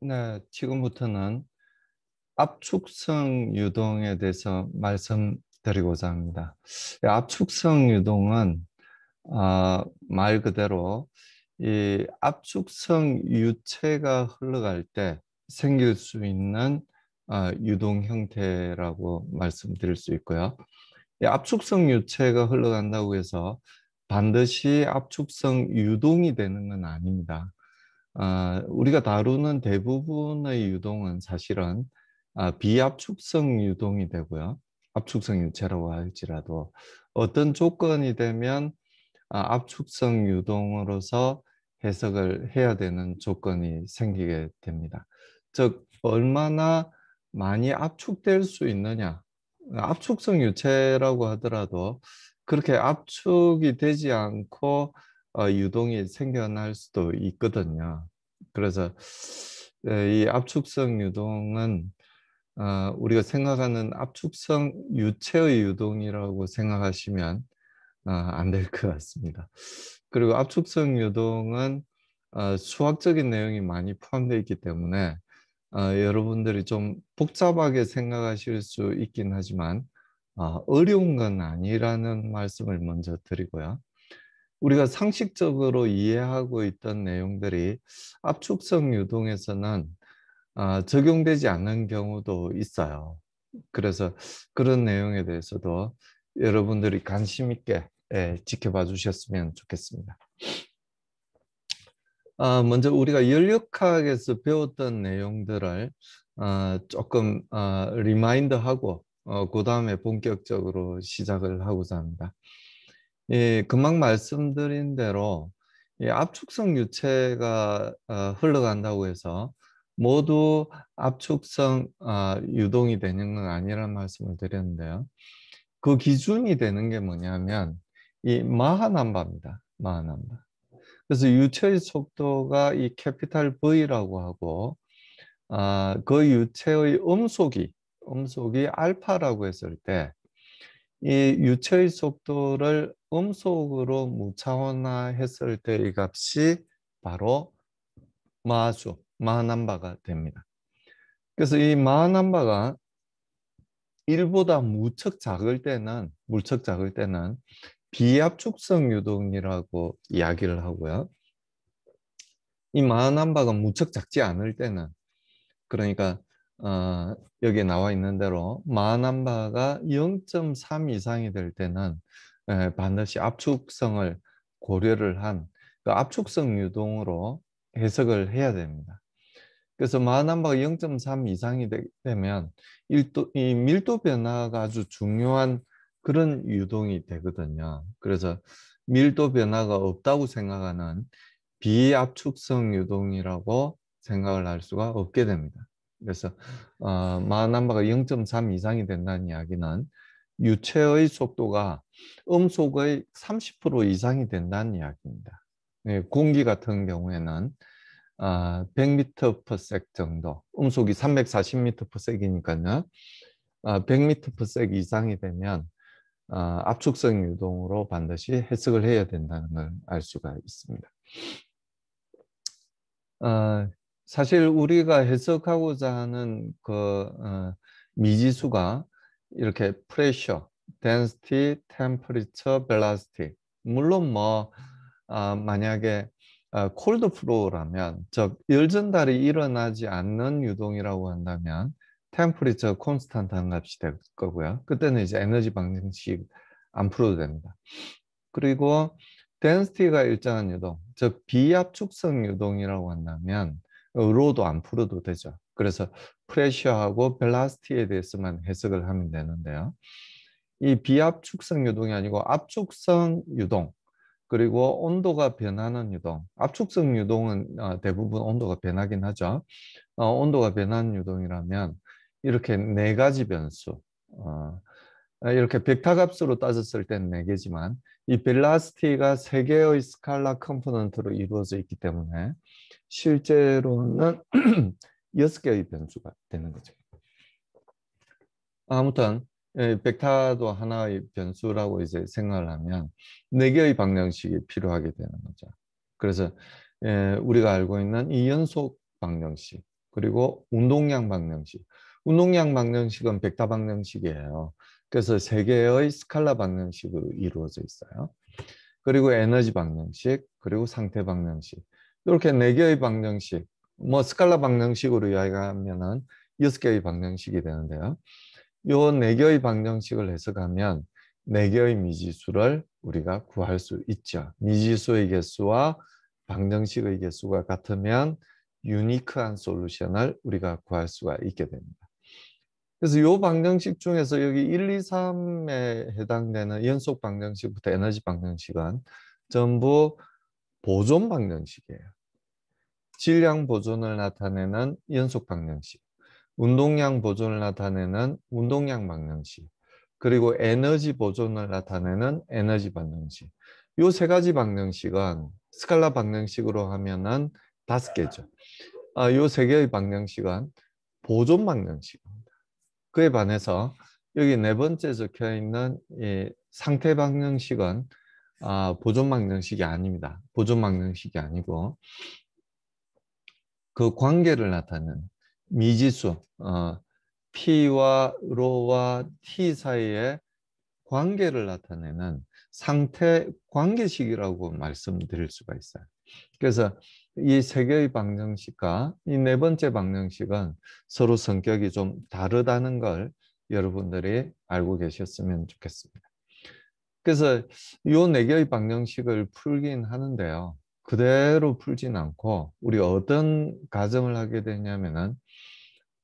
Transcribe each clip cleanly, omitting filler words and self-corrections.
네, 지금부터는 압축성 유동에 대해서 말씀드리고자 합니다. 압축성 유동은 말 그대로 이 압축성 유체가 흘러갈 때 생길 수 있는 유동 형태라고 말씀드릴 수 있고요. 이 압축성 유체가 흘러간다고 해서 반드시 압축성 유동이 되는 건 아닙니다. 우리가 다루는 대부분의 유동은 사실은 비압축성 유동이 되고요. 압축성 유체라고 할지라도 어떤 조건이 되면 압축성 유동으로서 해석을 해야 되는 조건이 생기게 됩니다. 즉, 얼마나 많이 압축될 수 있느냐. 압축성 유체라고 하더라도 그렇게 압축이 되지 않고 유동이 생겨날 수도 있거든요. 그래서 이 압축성 유동은 우리가 생각하는 압축성 유체의 유동이라고 생각하시면 안 될 것 같습니다. 그리고 압축성 유동은 수학적인 내용이 많이 포함되어 있기 때문에 여러분들이 좀 복잡하게 생각하실 수 있긴 하지만 어려운 건 아니라는 말씀을 먼저 드리고요. 우리가 상식적으로 이해하고 있던 내용들이 압축성 유동에서는 적용되지 않는 경우도 있어요. 그래서 그런 내용에 대해서도 여러분들이 관심 있게 지켜봐 주셨으면 좋겠습니다. 먼저 우리가 연력학에서 배웠던 내용들을 조금 리마인드하고 그 다음에 본격적으로 시작을 하고자 합니다. 예, 금방 말씀드린 대로 이 압축성 유체가 흘러간다고 해서 모두 압축성 유동이 되는 건 아니라는 말씀을 드렸는데요. 그 기준이 되는 게 뭐냐면 이 마하 남바입니다. 마하 남바. 그래서 유체의 속도가 이 캐피탈 V라고 하고 그 유체의 음속이 알파라고 했을 때 이 유체의 속도를 음속으로 무차원화했을 때 이 값이 바로 마하남바가 됩니다. 그래서 이 마하남바가 1보다 무척 작을 때는 비압축성 유동이라고 이야기를 하고요. 이 마하남바가 무척 작지 않을 때는, 그러니까 여기에 나와 있는 대로 마하남바가 0.3 이상이 될 때는 반드시 압축성을 고려를 한 그 압축성 유동으로 해석을 해야 됩니다. 그래서 마하남바가 0.3 이상이 되면 이 밀도 변화가 아주 중요한 그런 유동이 되거든요. 그래서 밀도 변화가 없다고 생각하는 비압축성 유동이라고 생각을 할 수가 없게 됩니다. 그래서 마하남바가 0.3 이상이 된다는 이야기는 유체의 속도가 음속의 30% 이상이 된다는 이야기입니다. 예, 공기 같은 경우에는 100m/s 정도, 음속이 340m/s이니까요. 100m/s 이상이 되면 압축성 유동으로 반드시 해석을 해야 된다는 걸 알 수가 있습니다. 사실 우리가 해석하고자 하는 그 미지수가 이렇게 pressure, density, temperature, velocity. 물론 뭐 만약에 cold flow라면, 즉 열전달이 일어나지 않는 유동이라고 한다면 temperature constant한 값이 될 거고요. 그때는 이제 에너지 방정식 안 풀어도 됩니다. 그리고 density가 일정한 유동, 즉 비압축성 유동이라고 한다면 로도 안 풀어도 되죠. 그래서 pressure하고 velocity에 대해서만 해석을 하면 되는데요. 이 비압축성 유동이 아니고 압축성 유동, 그리고 온도가 변하는 유동. 압축성 유동은 대부분 온도가 변하긴 하죠. 온도가 변하는 유동이라면 이렇게 네 가지 변수, 이렇게 벡터 값으로 따졌을 때는 네 개지만 이 벨라시티가 세 개의 스칼라 컴포넌트로 이루어져 있기 때문에 실제로는 여섯 개의 변수가 되는 거죠. 아무튼 벡터도 하나의 변수라고 이제 생각을 하면 네 개의 방정식이 필요하게 되는 거죠. 그래서 우리가 알고 있는 이 연속 방정식, 그리고 운동량 방정식. 운동량 방정식은 벡터 방정식이에요. 그래서 세 개의 스칼라 방정식으로 이루어져 있어요. 그리고 에너지 방정식, 그리고 상태 방정식. 이렇게 네 개의 방정식, 뭐 스칼라 방정식으로 이야기하면은 6개의 방정식이 되는데요. 요 네 개의 방정식을 해석하면 네 개의 미지수를 우리가 구할 수 있죠. 미지수의 개수와 방정식의 개수가 같으면 유니크한 솔루션을 우리가 구할 수가 있게 됩니다. 그래서 이 방정식 중에서 여기 1, 2, 3에 해당되는 연속 방정식부터 에너지 방정식은 전부 보존 방정식이에요. 질량 보존을 나타내는 연속 방정식, 운동량 보존을 나타내는 운동량 방정식, 그리고 에너지 보존을 나타내는 에너지 방정식. 이 세 가지 방정식은 스칼라 방정식으로 하면은 5개죠. 이 세 개의 방정식은 보존 방정식입니다. 그에 반해서 여기 네 번째 적혀 있는 이 상태 방정식은 보존 방정식이 아닙니다. 보존 방정식이 아니고 그 관계를 나타내는 미지수, P와 로와 T 사이의 관계를 나타내는 상태 관계식이라고 말씀드릴 수가 있어요. 그래서 이 세 개의 방정식과 이 네 번째 방정식은 서로 성격이 좀 다르다는 걸 여러분들이 알고 계셨으면 좋겠습니다. 그래서 이 네 개의 방정식을 풀긴 하는데요. 그대로 풀진 않고 우리가 어떤 가정을 하게 되냐면은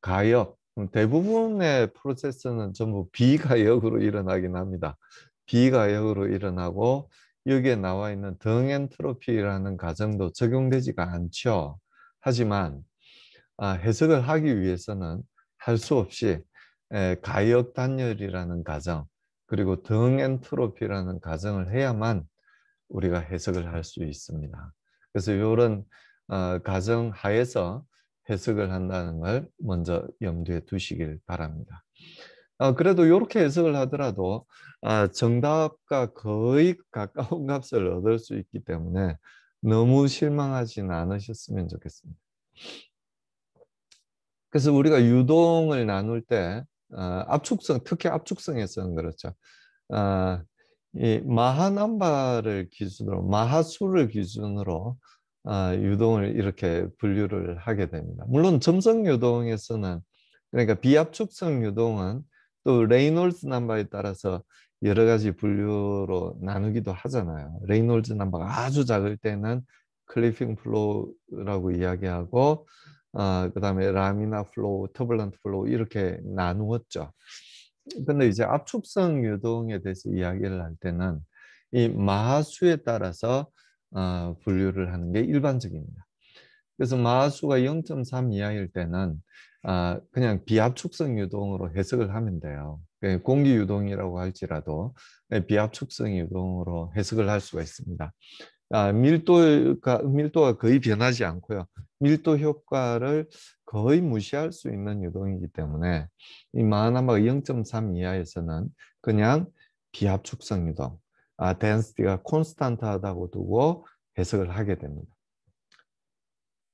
가역, 대부분의 프로세스는 전부 비가역으로 일어나긴 합니다. 비가역으로 일어나고 여기에 나와 있는 등엔트로피라는 가정도 적용되지가 않죠. 하지만 해석을 하기 위해서는 할 수 없이 가역 단열이라는 가정, 그리고 등엔트로피라는 가정을 해야만 우리가 해석을 할 수 있습니다. 그래서 이런 가정 하에서 해석을 한다는 걸 먼저 염두에 두시길 바랍니다. 그래도 이렇게 해석을 하더라도 정답과 거의 가까운 값을 얻을 수 있기 때문에 너무 실망하지는 않으셨으면 좋겠습니다. 그래서 우리가 유동을 나눌 때 압축성, 특히 압축성에서는 그렇죠. 이 마하넘버를 기준으로, 마하수를 기준으로 유동을 이렇게 분류를 하게 됩니다. 물론 점성 유동에서는, 그러니까 비압축성 유동은 또 레이놀즈 넘버에 따라서 여러 가지 분류로 나누기도 하잖아요. 레이놀즈 넘버가 아주 작을 때는 클리핑 플로우라고 이야기하고 그다음에 라미나 플로우, 터블런트 플로우 이렇게 나누었죠. 근데 이제 압축성 유동에 대해서 이야기를 할 때는 이 마하수에 따라서 분류를 하는 게 일반적입니다. 그래서 마하수가 0.3 이하일 때는 그냥 비압축성 유동으로 해석을 하면 돼요. 공기 유동이라고 할지라도 비압축성 유동으로 해석을 할 수가 있습니다. 밀도가 거의 변하지 않고요. 밀도 효과를 거의 무시할 수 있는 유동이기 때문에 이 마하나마가 0.3 이하에서는 그냥 비압축성 유동, density가 콘스탄트하다고 두고 해석을 하게 됩니다.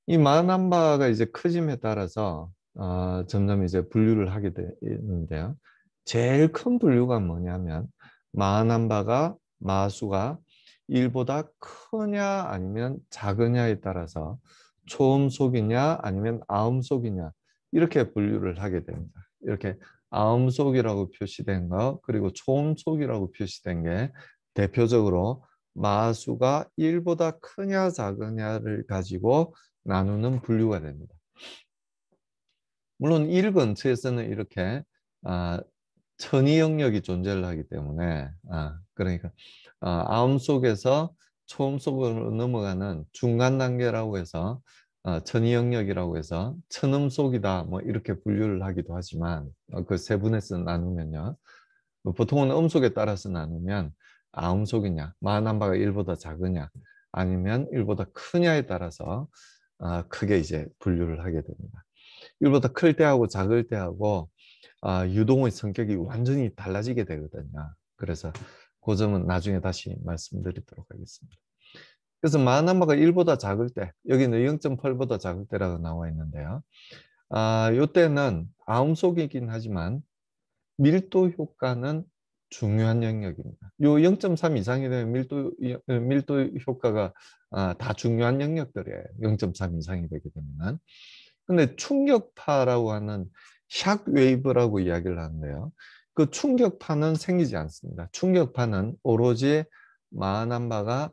이 마하남바가 이제 커짐에 따라서 점점 이제 분류를 하게 되는데요. 제일 큰 분류가 뭐냐면 마하남바가 마수가 1보다 크냐 아니면 작으냐에 따라서 초음속이냐 아니면 아음속이냐 이렇게 분류를 하게 됩니다. 이렇게 아음속이라고 표시된 거 그리고 초음속이라고 표시된 게 대표적으로 마수가 1보다 크냐 작으냐를 가지고 나누는 분류가 됩니다. 물론 1 근처에서는 이렇게 천이 영역이 존재를 하기 때문에 그러니까 아음 속에서 초음 속으로 넘어가는 중간 단계라고 해서 천이 영역이라고 해서 천음 속이다 뭐 이렇게 분류를 하기도 하지만 그 세 분에서 나누면요. 보통은 음속에 따라서 나누면 아음속이냐 마하남바가 1보다 작으냐 아니면 1보다 크냐에 따라서 크게 이제 분류를 하게 됩니다. 1보다 클 때하고 작을 때하고 유동의 성격이 완전히 달라지게 되거든요. 그래서 그 점은 나중에 다시 말씀드리도록 하겠습니다. 그래서 마나마가 1보다 작을 때, 여기는 0.8보다 작을 때라고 나와 있는데요. 이때는 아음속이긴 하지만 밀도 효과는 중요한 영역입니다. 요 0.3 이상이 되면 밀도 효과가 다 중요한 영역들이에요. 0.3 이상이 되게 되면. 근데 충격파라고 하는 샥 웨이브라고 이야기를 하는데요. 그 충격파는 생기지 않습니다. 충격파는 오로지 마하남바가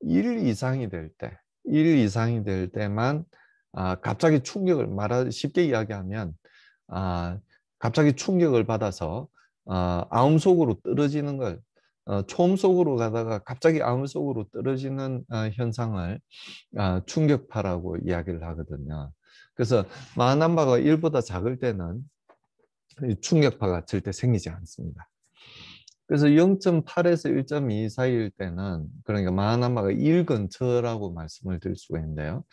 1 이상이 될 때, 1 이상이 될 때만 갑자기 충격을 쉽게 이야기하면 갑자기 충격을 받아서 아음 속으로 떨어지는 걸 초음 속으로 가다가 갑자기 아음 속으로 떨어지는 현상을 충격파라고 이야기를 하거든요. 그래서 마하남바가 1보다 작을 때는 이 충격파가 절대 생기지 않습니다. 그래서 0.8에서 1.2 사이일 때는 그러니까 마하나마가 1 근처라고 말씀을 드릴 수가 있는데요.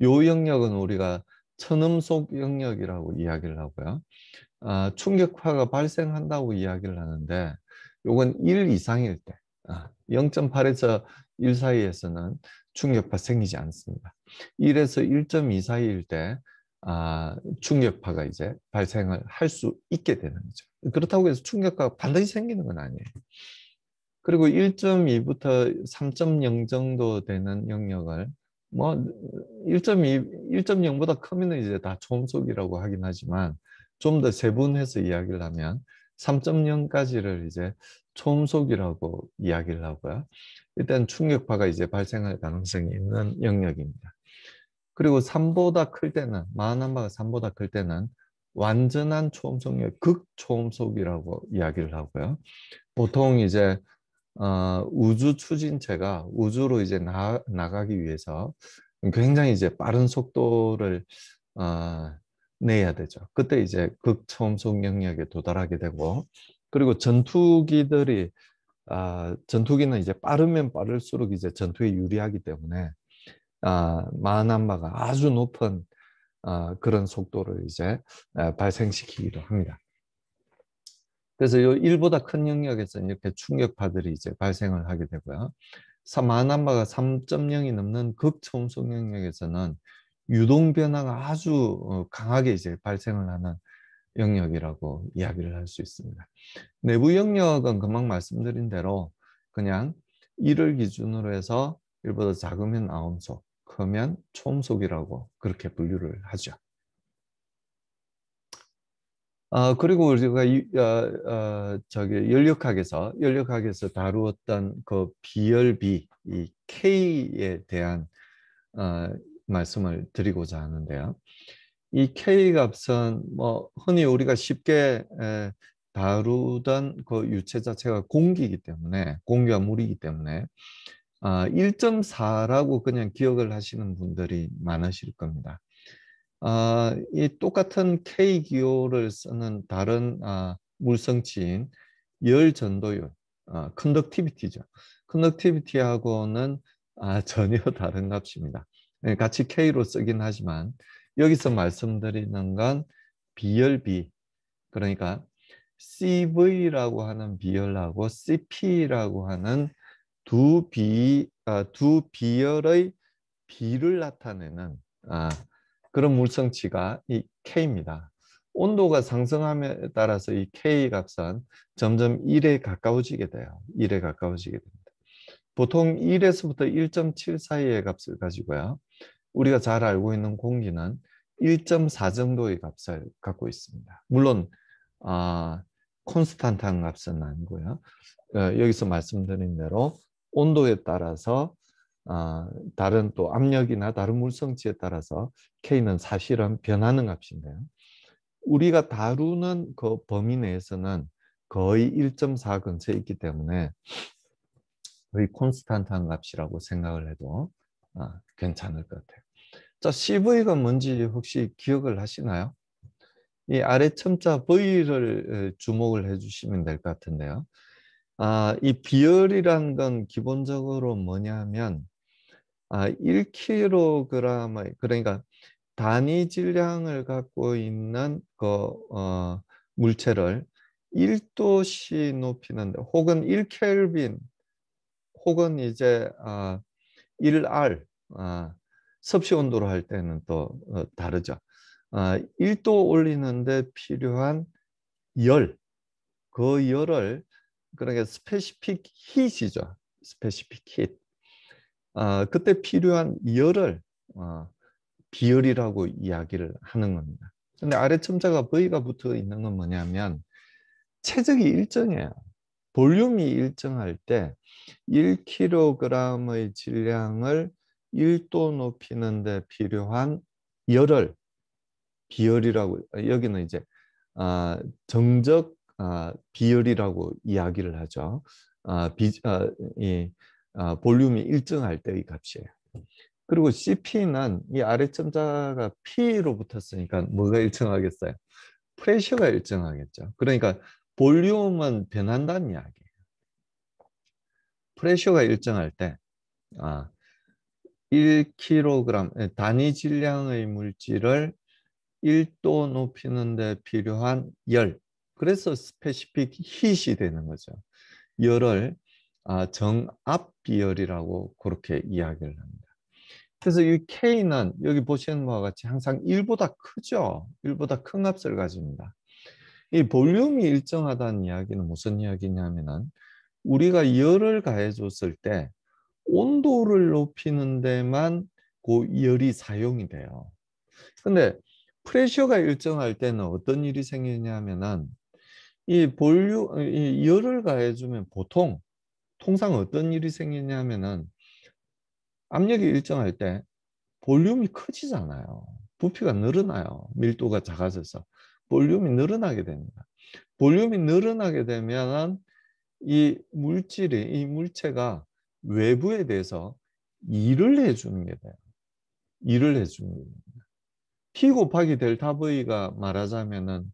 요 영역은 우리가 천음속 영역이라고 이야기를 하고요. 충격파가 발생한다고 이야기를 하는데 요건 1 이상일 때 0.8에서 1 사이에서는 충격파 생기지 않습니다. 1에서 1.2 사이일 때 충격파가 이제 발생을 할 수 있게 되는 거죠. 그렇다고 해서 충격파가 반드시 생기는 건 아니에요. 그리고 1.2부터 3.0 정도 되는 영역을 뭐 1.2, 1.0보다 크면 이제 다 초음속이라고 하긴 하지만 좀 더 세분해서 이야기를 하면 3.0까지를 이제 초음속이라고 이야기를 하고요. 일단 충격파가 이제 발생할 가능성이 있는 영역입니다. 그리고 3보다 클 때는 마하남바가 3보다 클 때는 완전한 초음속력, 극초음속이라고 이야기를 하고요. 보통 이제 우주 추진체가 우주로 이제 나가기 위해서 굉장히 이제 빠른 속도를 내야 되죠. 그때 이제 극초음속 영역에 도달하게 되고, 그리고 전투기는 이제 빠르면 빠를수록 이제 전투에 유리하기 때문에 마하남바가 아주 높은 그런 속도를 이제 발생시키기도 합니다. 그래서 이 1보다 큰 영역에서 이렇게 충격파들이 이제 발생을 하게 되고요. 마하남바가 3.0이 넘는 극초음속 영역에서는 유동 변화가 아주 강하게 이제 발생을 하는 영역이라고 이야기를 할 수 있습니다. 내부 영역은 금방 말씀드린 대로 그냥 1을 기준으로 해서 1보다 작으면 아음속, 크면 초음속이라고 그렇게 분류를 하죠. 그리고 우리가 연력학에서 다루었던 그 비열비, 이 K에 대한 말씀을 드리고자 하는데요. 이 K 값은 뭐 흔히 우리가 쉽게 다루던 그 유체 자체가 공기와 물이기 때문에 1.4라고 그냥 기억을 하시는 분들이 많으실 겁니다. 이 똑같은 K기호를 쓰는 다른 물성치인 열전도율, 컨덕티비티죠. 컨덕티비티하고는 전혀 다른 값입니다. 같이 K로 쓰긴 하지만 여기서 말씀드리는 건 비열비, 그러니까 CV라고 하는 비열하고 CP라고 하는 두 비열의 비를 나타내는 그런 물성치가 이 K입니다. 온도가 상승함에 따라서 이 K 값은 점점 1에 가까워지게 돼요. 1에 가까워지게 됩니다. 보통 1에서부터 1.7 사이의 값을 가지고요. 우리가 잘 알고 있는 공기는 1.4 정도의 값을 갖고 있습니다. 물론 콘스탄트한 값은 아니고요. 여기서 말씀드린 대로 온도에 따라서 다른 또 압력이나 다른 물성치에 따라서 K는 사실은 변하는 값인데요. 우리가 다루는 그 범위 내에서는 거의 1.4 근처에 있기 때문에 거의 콘스탄트한 값이라고 생각을 해도 괜찮을 것 같아요. 자, CV가 뭔지 혹시 기억을 하시나요? 이 아래 첨자 V를 주목을 해주시면 될 것 같은데요. 이 비열이라는 건 기본적으로 뭐냐면 1kg, 그러니까 단위 질량을 갖고 있는 물체를 1도씨 높이는 혹은 1켈빈 혹은 이제 1R, 섭씨 온도로 할 때는 또 다르죠. 1도 올리는데 필요한 열, 그 열을 그러니까 스페시픽 hit이죠. 스페시픽 히트. 그때 필요한 열을 비열이라고 이야기를 하는 겁니다. 근데 아래 첨자가 V가 붙어 있는 건 뭐냐면 최적이 일정해요. 볼륨이 일정할 때 1kg의 질량을 1도 높이는 데 필요한 열을 비열이라고, 여기는 이제 정적 비열이라고 이야기를 하죠. 이 볼륨이 일정할 때의 값이에요. 그리고 CP는 이 아래 첨자가 P로 붙었으니까 뭐가 일정하겠어요? 프레셔가 일정하겠죠. 그러니까 볼륨은 변한다는 이야기예요. 프레셔가 일정할 때 1kg 단위 질량의 물질을 1도 높이는 데 필요한 열. 그래서 스페시픽 hit이 되는 거죠. 열을 정압 비열이라고 그렇게 이야기를 합니다. 그래서 이 K는 여기 보시는 바와 같이 항상 1보다 크죠. 1보다 큰 값을 가집니다. 이 볼륨이 일정하다는 이야기는 무슨 이야기냐면은 우리가 열을 가해 줬을 때 온도를 높이는 데만 그 열이 사용이 돼요. 근데 프레셔가 일정할 때는 어떤 일이 생기냐면은 이 열을 가해주면 통상 어떤 일이 생기냐면은 압력이 일정할 때 볼륨이 커지잖아요. 부피가 늘어나요. 밀도가 작아져서 볼륨이 늘어나게 됩니다. 볼륨이 늘어나게 되면은 이 물체가 외부에 대해서 일을 해주는 게 돼요. 일을 해주는 게 돼요. P 곱하기 델타 V가 말하자면은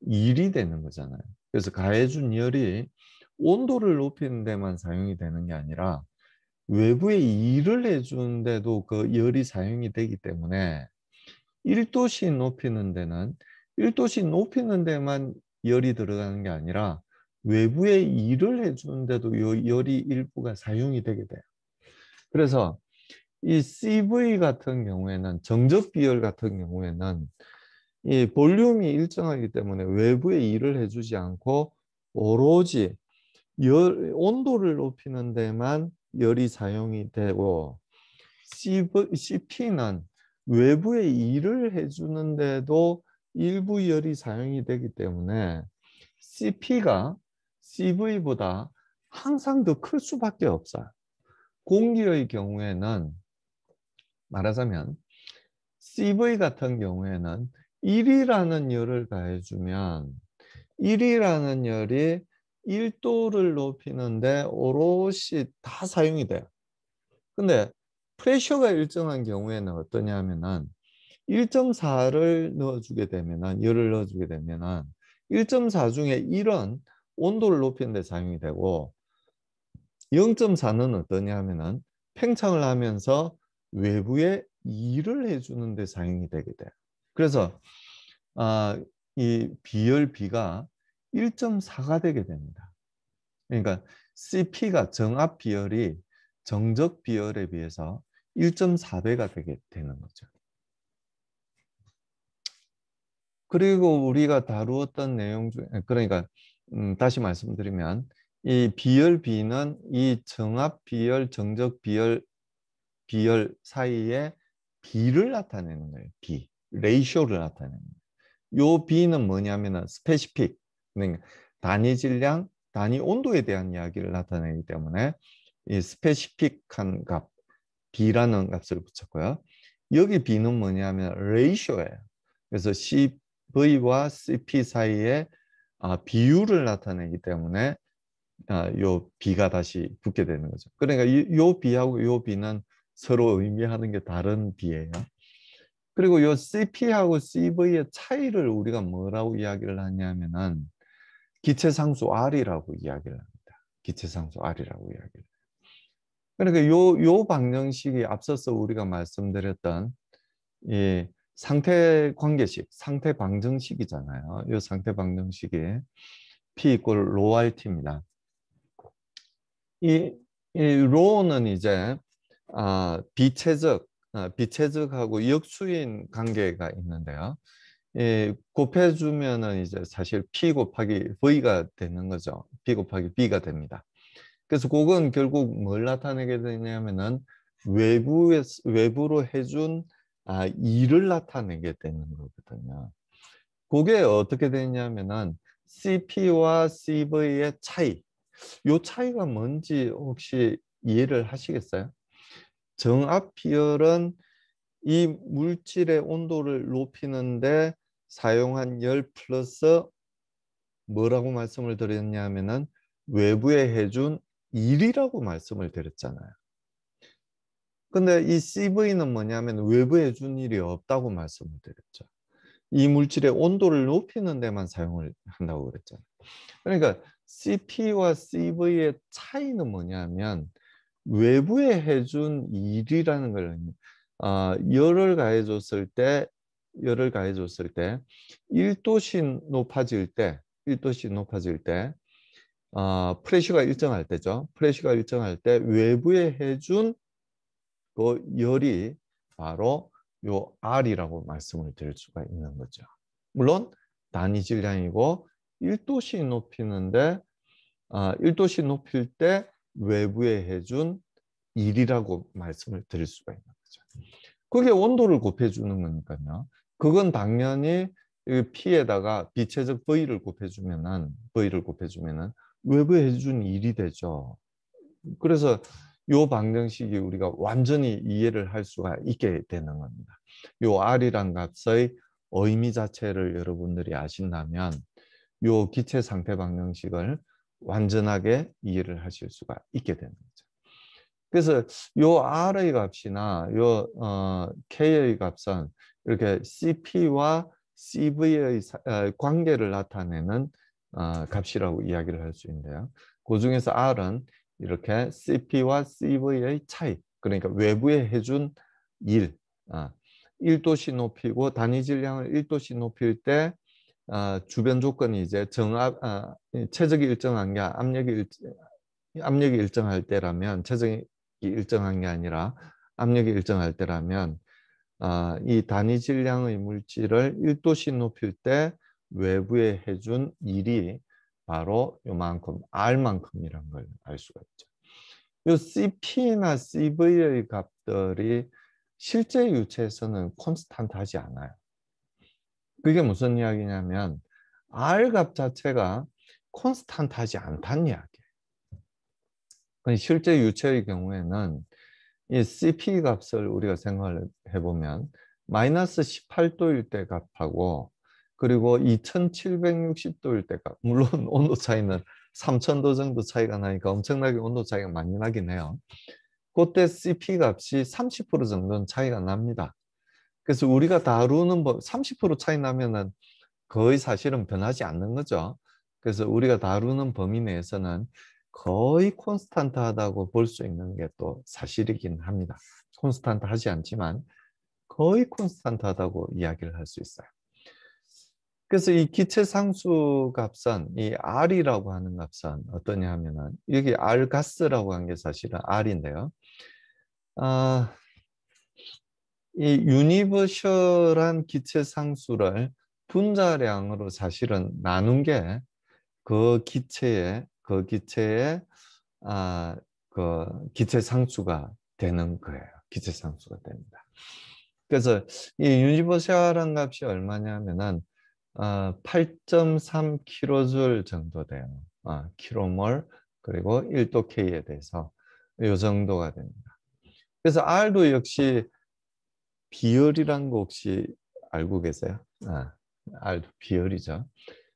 일이 되는 거잖아요. 그래서 가해준 열이 온도를 높이는 데만 사용이 되는 게 아니라 외부에 일을 해주는데도 그 열이 사용이 되기 때문에 1도씩 높이는 데는 1도씩 높이는 데만 열이 들어가는 게 아니라 외부에 일을 해주는데도 이 열이 일부가 사용이 되게 돼요. 그래서 이 CV 같은 경우에는 정적 비열 같은 경우에는 이 볼륨이 일정하기 때문에 외부에 일을 해주지 않고 오로지 온도를 높이는 데만 열이 사용이 되고 CP는 외부에 일을 해주는데도 일부 열이 사용이 되기 때문에 CP가 CV보다 항상 더 클 수밖에 없어요. 공기의 경우에는 말하자면 CV 같은 경우에는 1이라는 열을 가해주면 1이라는 열이 1도를 높이는데 오롯이 다 사용이 돼요. 근데 프레셔가 일정한 경우에는 어떠냐면은 1.4를 넣어주게 되면은 열을 넣어주게 되면은 1.4 중에 1은 온도를 높이는 데 사용이 되고 0.4는 어떠냐면은 팽창을 하면서 외부에 일을 해주는 데 사용이 되게 돼요. 그래서 이 비열 B가 1.4가 되게 됩니다. 그러니까 CP가 정압 비열이 정적 비열에 비해서 1.4배가 되게 되는 거죠. 그리고 우리가 다루었던 내용 중에 그러니까 다시 말씀드리면 이 비열 B는 이 정압 비열, 정적 비열 사이에 B를 나타내는 거예요. B, 레이쇼를 나타내는 거예요. 요 B는 뭐냐면은 스페시픽, 그러니까 단위 질량, 단위 온도에 대한 이야기를 나타내기 때문에 이 스페시픽한 값, B라는 값을 붙였고요. 여기 B는 뭐냐면 레이쇼예요. 그래서 CV와 CP 사이에 비율을 나타내기 때문에 요 B가 다시 붙게 되는 거죠. 그러니까 요 B하고 요 B는 서로 의미하는 게 다른 B예요. 그리고 요 CP하고 CV의 차이를 우리가 뭐라고 이야기를 하냐면은 기체상수 R이라고 이야기를 합니다. 기체상수 R이라고 이야기를. 그러니까 요 방정식이 앞서서 우리가 말씀드렸던 이 상태 관계식, 상태 방정식이잖아요. 이 상태 방정식이 P 이꼴 로RT입니다. 이 로는 이제 비최적하고 역수인 관계가 있는데요. 곱해주면은 이제 사실 P 곱하기 V가 되는 거죠. P 곱하기 B가 됩니다. 그래서 그건 결국 뭘 나타내게 되냐면은 외부로 해준 일을 나타내게 되는 거거든요. 그게 어떻게 되냐면은 CP와 CV의 차이. 요 차이가 뭔지 혹시 이해를 하시겠어요? 정압 비열은 이 물질의 온도를 높이는데 사용한 열 플러스 뭐라고 말씀을 드렸냐면은 외부에 해준 일이라고 말씀을 드렸잖아요. 근데 이 CV는 뭐냐면 외부에 해준 일이 없다고 말씀을 드렸죠. 이 물질의 온도를 높이는 데만 사용을 한다고 그랬잖아요. 그러니까 CP와 CV의 차이는 뭐냐면 외부에 해준 일이라는 걸 열을 가해줬을 때 1도씩 높아질 때 1도씩 높아질 때 프레셔가 일정할 때죠. 프레셔가 일정할 때 외부에 해준 그 열이 바로 요 R이라고 말씀을 드릴 수가 있는 거죠. 물론 단위 질량이고 1도씩 높이는데 1도씩 높일 때 외부에 해준 일이라고 말씀을 드릴 수가 있는 거죠. 그게 온도를 곱해주는 거니까요. 그건 당연히 P에다가 비체적 V를 곱해주면은 외부에 해준 일이 되죠. 그래서 요 방정식이 우리가 완전히 이해를 할 수가 있게 되는 겁니다. 요 R이란 값의 의미 자체를 여러분들이 아신다면 요 기체 상태 방정식을 완전하게 이해를 하실 수가 있게 되는 거죠. 그래서 요 R의 값이나 요 K의 값은 이렇게 CP와 CV의 관계를 나타내는 값이라고 이야기를 할 수 있는데요. 그 중에서 R은 이렇게 CP와 CV의 차이, 그러니까 외부에 해준 일, 1도씩 높이고 단위 질량을 1도씩 높일 때 주변 조건이 이제 최적이 일정한 게 압력이 일정할 때라면 최적이 일정한 게 아니라 압력이 일정할 때라면 이 단위 질량의 물질을 1도씩 높일 때 외부에 해준 일이 바로 요만큼 R만큼이란 걸 알 수가 있죠. 요 CP나 CV의 값들이 실제 유체에서는 콘스탄트하지 않아요. 그게 무슨 이야기냐면 R 값 자체가 콘스탄트하지 않다는 이야기예요. 실제 유체의 경우에는 이 CP 값을 우리가 생각을 해보면 마이너스 18도일 때 값하고 그리고 2760도일 때 값. 물론 온도 차이는 3000도 정도 차이가 나니까 엄청나게 온도 차이가 많이 나긴 해요. 그때 CP 값이 30% 정도는 차이가 납니다. 그래서 우리가 다루는 법 30% 차이 나면은 거의 사실은 변하지 않는 거죠. 그래서 우리가 다루는 범위 내에서는 거의 콘스탄트하다고 볼 수 있는 게 또 사실이긴 합니다. 콘스탄트하지 않지만 거의 콘스탄트하다고 이야기를 할 수 있어요. 그래서 이 기체 상수 값은 이 R이라고 하는 값은 어떠냐 하면은 여기 R 가스라고 한 게 사실은 R인데요. 아, 이 유니버셜한 기체 상수를 분자량으로 사실은 나눈 게 그 기체의 기체 상수가 되는 거예요. 기체 상수가 됩니다. 그래서 이 유니버셜한 값이 얼마냐면은 8.3kJ 정도 돼요. 킬로몰 그리고 1도 K에 대해서 이 정도가 됩니다. 그래서 R도 역시 비열이란 거 혹시 알고 계세요? R도 비열이죠.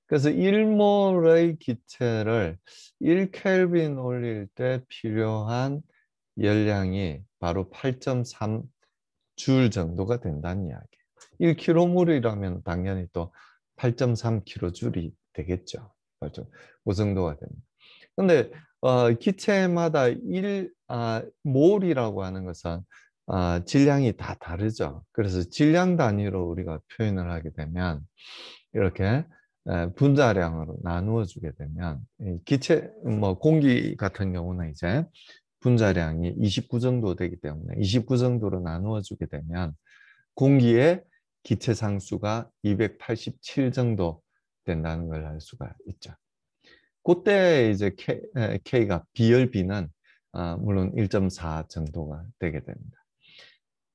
그래서 1몰의 기체를 1켈빈 올릴 때 필요한 열량이 바로 8.3줄 정도가 된다는 이야기예요. 1km몰이라면 당연히 또 8.3kJ이 되겠죠. 맞죠? 그 정도가 됩니다. 근데 기체마다 몰이라고 하는 것은 질량이 다 다르죠. 그래서 질량 단위로 우리가 표현을 하게 되면 이렇게 분자량으로 나누어 주게 되면 기체 뭐 공기 같은 경우는 이제 분자량이 29 정도 되기 때문에 29 정도로 나누어 주게 되면 공기의 기체 상수가 287 정도 된다는 걸 알 수가 있죠. 그때 이제 K가 비열비는 물론 1.4 정도가 되게 됩니다.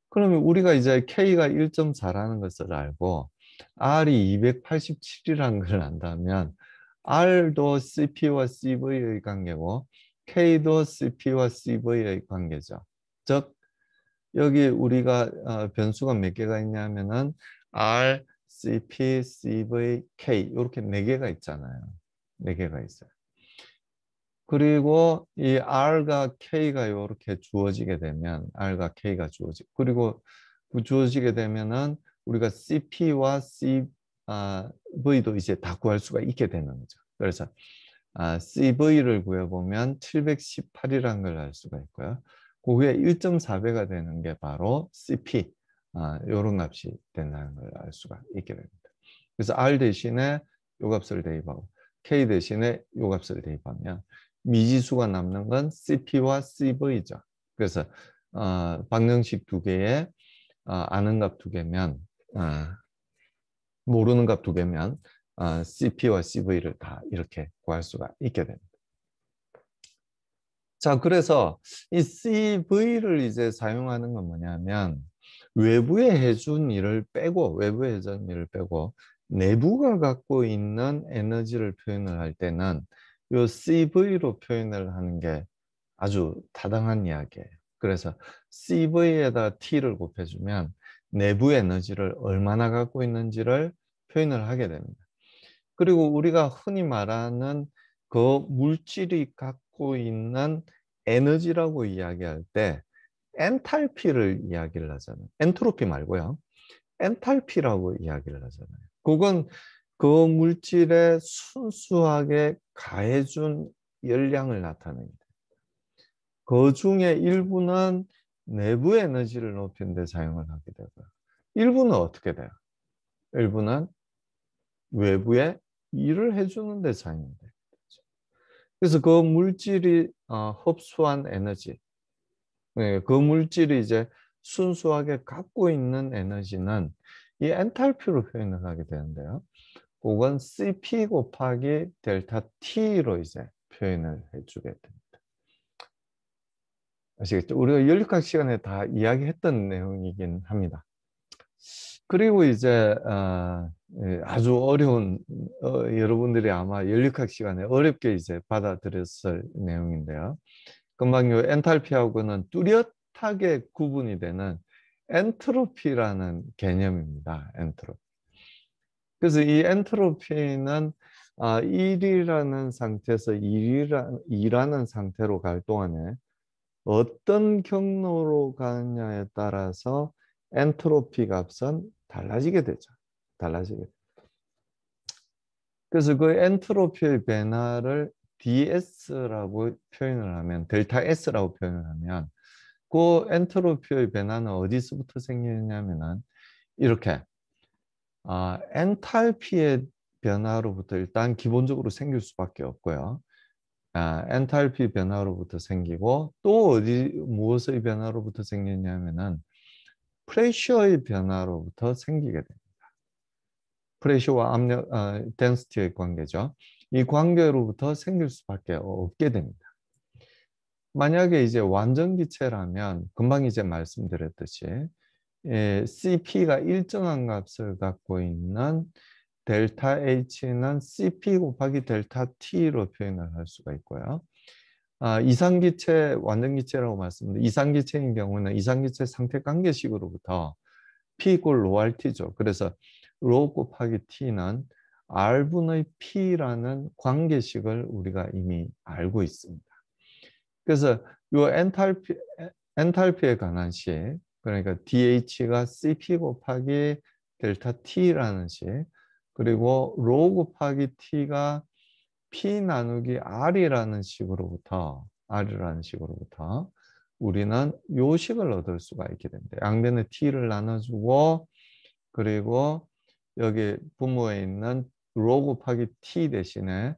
그러면 우리가 이제 K가 1.4라는 것을 알고 R이 287이라는 걸 안다면 R도 CP와 CV의 관계고 K도 CP와 CV의 관계죠. 즉 여기 우리가 변수가 몇 개가 있냐면은 R, CP, CV, K 이렇게 네 개가 있잖아요. 네 개가 있어요. 그리고 이 R과 K가 이렇게 주어지게 되면 R과 K가 그리고 주어지게 되면은 우리가 CP와 CV도 이제 다 구할 수가 있게 되는 거죠. 그래서 CV를 구해보면 718이라는 걸 알 수가 있고요. 그 후에 1.4배가 되는 게 바로 CP, 이런 값이 된다는 걸 알 수가 있게 됩니다. 그래서 R 대신에 요 값을 대입하고 K 대신에 요 값을 대입하면 미지수가 남는 건 CP와 CV죠. 그래서 방정식 두 개에 아는 값 두 개면 모르는 값 두 개면 CP와 CV를 다 이렇게 구할 수가 있게 됩니다. 자, 그래서 이 CV를 이제 사용하는 건 뭐냐면 외부에 해준 일을 빼고 내부가 갖고 있는 에너지를 표현을 할 때는 이 CV로 표현을 하는 게 아주 타당한 이야기예요. 그래서 CV에다 T를 곱해주면 내부 에너지를 얼마나 갖고 있는지를 표현을 하게 됩니다. 그리고 우리가 흔히 말하는 그 물질이 갖고 있는 에너지라고 이야기할 때 엔탈피를 이야기를 하잖아요. 엔트로피 말고요. 엔탈피라고 이야기를 하잖아요. 그건 그 물질에 순수하게 가해준 열량을 나타냅니다. 그 중에 일부는 내부 에너지를 높이는 데 사용을 하게 되고요. 일부는 어떻게 돼요? 일부는 외부에 일을 해주는 데 사용이 돼요. 그래서 그 물질이 흡수한 에너지, 그 물질이 이제 순수하게 갖고 있는 에너지는 이 엔탈피로 표현을 하게 되는데요. 그건 CP 곱하기 델타 T로 이제 표현을 해주게 됩니다. 아시겠죠? 우리가 연력학 시간에 다 이야기했던 내용이긴 합니다. 그리고 이제 아주 어려운 여러분들이 아마 연력학 시간에 어렵게 이제 받아들였을 내용인데요. 금방 요 엔탈피하고는 뚜렷하게 구분이 되는 엔트로피라는 개념입니다. 엔트로피. 그래서 이 엔트로피는 1이라는 상태에서 2라는 상태로 갈 동안에 어떤 경로로 가느냐에 따라서 엔트로피 값은 달라지게 되죠. 달라지게 돼요. 그래서 그 엔트로피의 변화를 DS라고 표현을 하면, 델타 S라고 표현을 하면, 그 엔트로피의 변화는 어디서부터 생기느냐면은, 이렇게, 엔탈피의 변화로부터 일단 기본적으로 생길 수밖에 없고요. 엔탈피 변화로부터 생기고, 또 무엇의 변화로부터 생기냐면은, 프레셔의 변화로부터 생기게 됩니다. 프레셔와 압력, 덴시티의 관계죠. 이 관계로부터 생길 수밖에 없게 됩니다. 만약에 이제 완전기체라면 금방 이제 말씀드렸듯이 CP가 일정한 값을 갖고 있는 델타 H는 CP 곱하기 델타 T로 표현을 할 수가 있고요. 이상기체, 완전기체라고 말씀드렸는데 이상기체인 경우는 이상기체 상태관계식으로부터 P 이꼴 로RT죠. 그래서 로 곱하기 T는 R분의 P라는 관계식을 우리가 이미 알고 있습니다. 그래서 이 엔탈피에 관한 식, 그러니까 DH가 CP 곱하기 델타 T라는 식, 그리고 로 곱하기 T가 P 나누기 R이라는 식으로부터 우리는 요 식을 얻을 수가 있게 됩니다. 양변에 T를 나눠주고 그리고 여기 분모에 있는 로 곱하기 T 대신에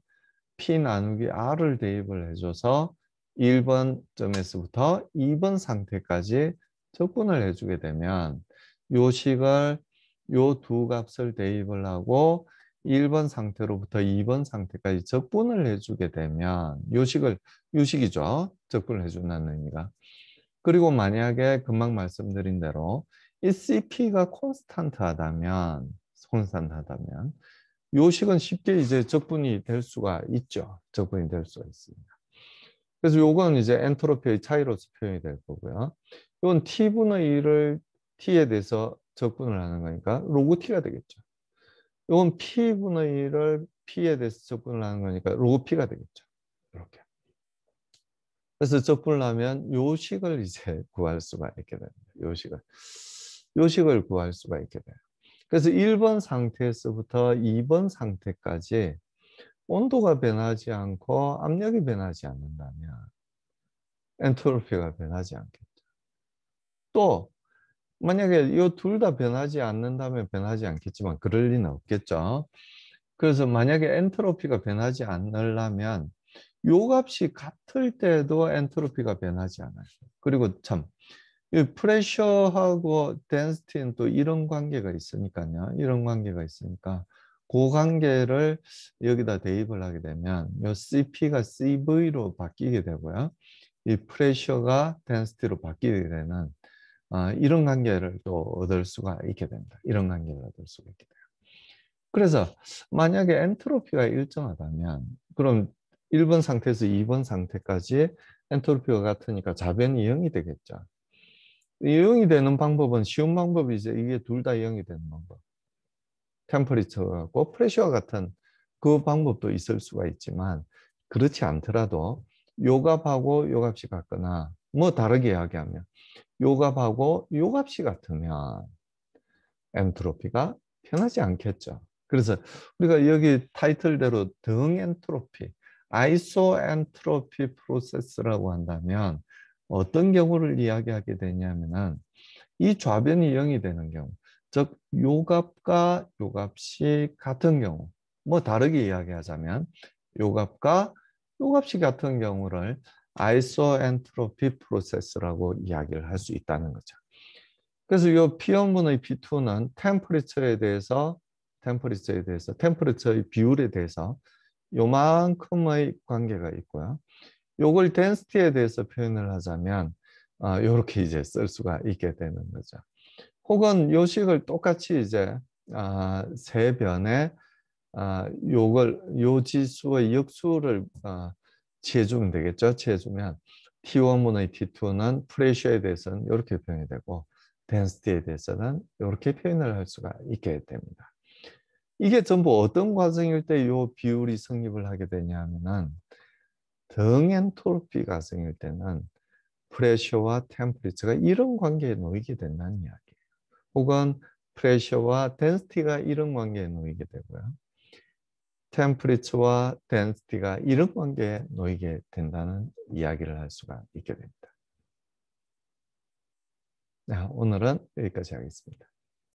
P 나누기 R을 대입을 해줘서 1번 점에서부터 2번 상태까지 적분을 해주게 되면 요 식을 요 두 값을 대입을 하고 1번 상태로부터 2번 상태까지 적분을 해주게 되면 요 식이죠. 적분을 해준다는 의미가. 그리고 만약에 금방 말씀드린 대로 이 CP가 콘스탄트하다면 요 식은 쉽게 이제 적분이 될 수가 있죠. 적분이 될 수가 있습니다. 그래서 요건 이제 엔트로피의 차이로서 표현이 될 거고요. 이건 T분의 1을 T에 대해서 적분을 하는 거니까 로그 T가 되겠죠. 이건 P분의 1을 P에 대해서 적분을 하는 거니까 로그 P가 되겠죠. 이렇게. 그래서 적분을 하면 요 식을 이제 구할 수가 있게 됩니다. 요 식을 구할 수가 있게 돼요. 그래서 1번 상태에서부터 2번 상태까지 온도가 변하지 않고 압력이 변하지 않는다면 엔트로피가 변하지 않겠죠. 또 만약에 이 둘 다 변하지 않는다면 변하지 않겠지만 그럴 리는 없겠죠. 그래서 만약에 엔트로피가 변하지 않으려면 요 값이 같을 때도 엔트로피가 변하지 않아요. 그리고 참, 이 프레셔하고 덴시티는 또 이런 관계가 있으니까요. 이런 관계가 있으니까 그 관계를 여기다 대입을 하게 되면 요 CP가 CV로 바뀌게 되고요. 이 프레셔가 덴시티로 바뀌게 되는 이런 관계를 또 얻을 수가 있게 됩니다. 이런 관계를 얻을 수가 있게 돼요. 그래서 만약에 엔트로피가 일정하다면 그럼 1번 상태에서 2번 상태까지 엔트로피가 같으니까 좌변이 0이 되겠죠. 0이 되는 방법은 쉬운 방법이 이제 이게 둘 다 0이 되는 방법. 템퍼리처하고 프레셔와 같은 그 방법도 있을 수가 있지만 그렇지 않더라도 요 값하고 요 값이 같거나 뭐 다르게 이야기하면 요 값하고 요 값이 같으면 엔트로피가 변하지 않겠죠. 그래서 우리가 여기 타이틀대로 등 엔트로피, 아이소 엔트로피 프로세스라고 한다면 어떤 경우를 이야기하게 되냐면은 이 좌변이 0이 되는 경우, 즉 요 값과 요 값이 같은 경우, 뭐 다르게 이야기하자면 요 값과 요 값이 같은 경우를 아이소 엔트로피 프로세스라고 이야기를 할 수 있다는 거죠. 그래서 이 P1분의 P2는 템퍼리처의 비율에 대해서 요만큼의 관계가 있고요. 요걸 덴시티에 대해서 표현을 하자면 요렇게 이제 쓸 수가 있게 되는 거죠. 혹은 요 식을 똑같이 이제 세 변에 요 지수의 역수를 취해주면 되겠죠. 취해주면 T1분의 T2는 프레셔에 대해서는 이렇게 표현이 되고 덴시티에 대해서는 이렇게 표현을 할 수가 있게 됩니다. 이게 전부 어떤 과정일 때 이 비율이 성립을 하게 되냐면은 등 엔트로피 과정일 때는 프레셔와 템퍼리처가 이런 관계에 놓이게 된다는 이야기예요. 혹은 프레셔와 덴시티가 이런 관계에 놓이게 되고요. 템퍼리처와 덴시티가 이런 관계에 놓이게 된다는 이야기를 할 수가 있게 됩니다. 오늘은 여기까지 하겠습니다.